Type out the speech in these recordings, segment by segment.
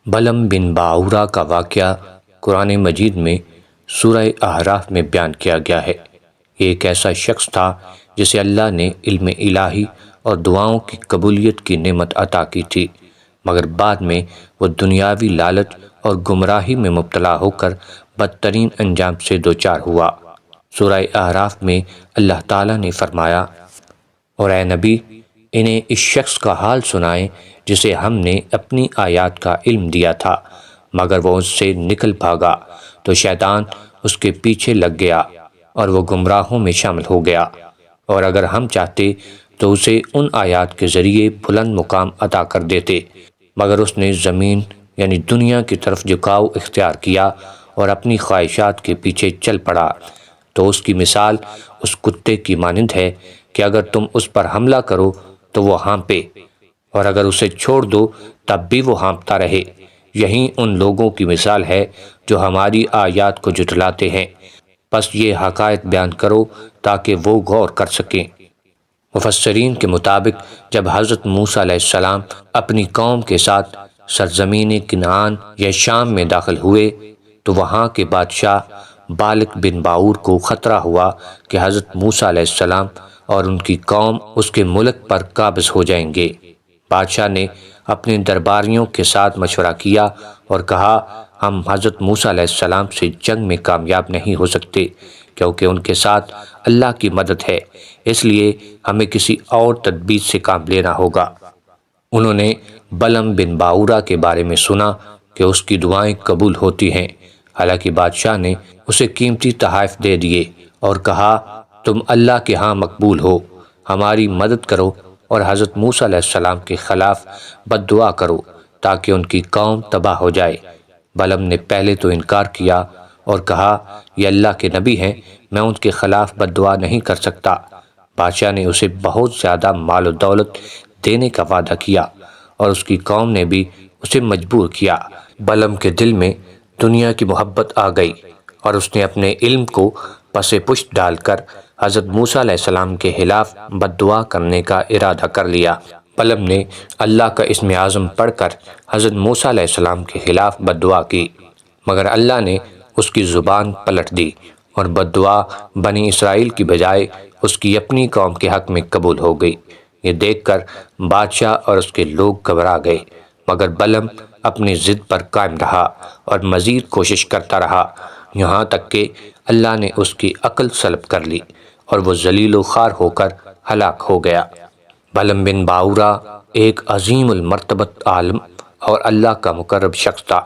بلم بن باعورہ کا واقعہ قرآن مجید میں سورہ اعراف میں بیان کیا گیا ہے۔ یہ ایک ایسا شخص تھا جسے اللہ نے علم الہی اور دعاؤں کی قبولیت کی نعمت عطا کی تھی، مگر بعد میں وہ دنیاوی لالچ اور گمراہی میں مبتلا ہو کر بدترین انجام سے دوچار ہوا۔ سورہ اعراف میں اللہ تعالیٰ نے فرمایا، اور اے نبی، انہیں اس شخص کا حال سنائیں جسے ہم نے اپنی آیات کا علم دیا تھا، مگر وہ اس سے نکل بھاگا تو شیطان اس کے پیچھے لگ گیا اور وہ گمراہوں میں شامل ہو گیا، اور اگر ہم چاہتے تو اسے ان آیات کے ذریعے بلند مقام عطا کر دیتے، مگر اس نے زمین یعنی دنیا کی طرف جھکاؤ اختیار کیا اور اپنی خواہشات کے پیچھے چل پڑا، تو اس کی مثال اس کتے کی مانند ہے کہ اگر تم اس پر حملہ کرو تو وہ ہانپے، اور اگر اسے چھوڑ دو تب بھی وہ ہانپتا رہے۔ یہی ان لوگوں کی مثال ہے جو ہماری آیات کو جھٹلاتے ہیں، پس یہ حقائق بیان کرو تاکہ وہ غور کر سکیں۔ مفسرین کے مطابق جب حضرت موسیٰ علیہ السلام اپنی قوم کے ساتھ سرزمین کنعان یا شام میں داخل ہوئے تو وہاں کے بادشاہ بالق بن باعور کو خطرہ ہوا کہ حضرت موسیٰ علیہ السلام اور ان کی قوم اس کے ملک پر قابض ہو جائیں گے۔ بادشاہ نے اپنے درباریوں کے ساتھ مشورہ کیا اور کہا، ہم حضرت موسیٰ علیہ السلام سے جنگ میں کامیاب نہیں ہو سکتے کیونکہ ان کے ساتھ اللہ کی مدد ہے، اس لیے ہمیں کسی اور تدبیر سے کام لینا ہوگا۔ انہوں نے بلم بن باعورہ کے بارے میں سنا کہ اس کی دعائیں قبول ہوتی ہیں، حالانکہ بادشاہ نے اسے قیمتی تحائف دے دیے اور کہا، تم اللہ کے ہاں مقبول ہو، ہماری مدد کرو اور حضرت موسیٰ علیہ السلام کے خلاف بد دعا کرو تاکہ ان کی قوم تباہ ہو جائے۔ بلم نے پہلے تو انکار کیا اور کہا، یہ اللہ کے نبی ہیں، میں ان کے خلاف بد دعا نہیں کر سکتا۔ بادشاہ نے اسے بہت زیادہ مال و دولت دینے کا وعدہ کیا اور اس کی قوم نے بھی اسے مجبور کیا۔ بلم کے دل میں دنیا کی محبت آ گئی اور اس نے اپنے علم کو پس پشت ڈال کر حضرت موسیٰ علیہ السلام کے خلاف بد دعا کرنے کا ارادہ کر لیا۔ بلم نے اللہ کا اسم اعظم پڑھ کر حضرت موسیٰ علیہ السلام کے خلاف بد دعا کی، مگر اللہ نے اس کی زبان پلٹ دی اور بد دعا بنی اسرائیل کی بجائے اس کی اپنی قوم کے حق میں قبول ہو گئی۔ یہ دیکھ کر بادشاہ اور اس کے لوگ گھبرا گئے، مگر بلم اپنی ضد پر قائم رہا اور مزید کوشش کرتا رہا، یہاں تک کہ اللہ نے اس کی عقل سلب کر لی اور وہ ذلیل و خوار ہو کر ہلاک ہو گیا۔ بلم بن باعورہ ایک عظیم المرتبت عالم اور اللہ کا مقرب شخص تھا،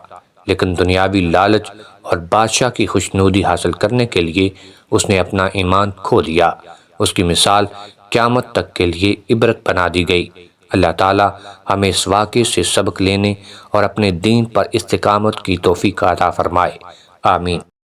لیکن دنیاوی لالچ اور بادشاہ کی خوشنودی حاصل کرنے کے لیے اس نے اپنا ایمان کھو دیا۔ اس کی مثال قیامت تک کے لیے عبرت بنا دی گئی۔ اللہ تعالی ہمیں اس واقعے سے سبق لینے اور اپنے دین پر استقامت کی توفیق عطا فرمائے، آمین۔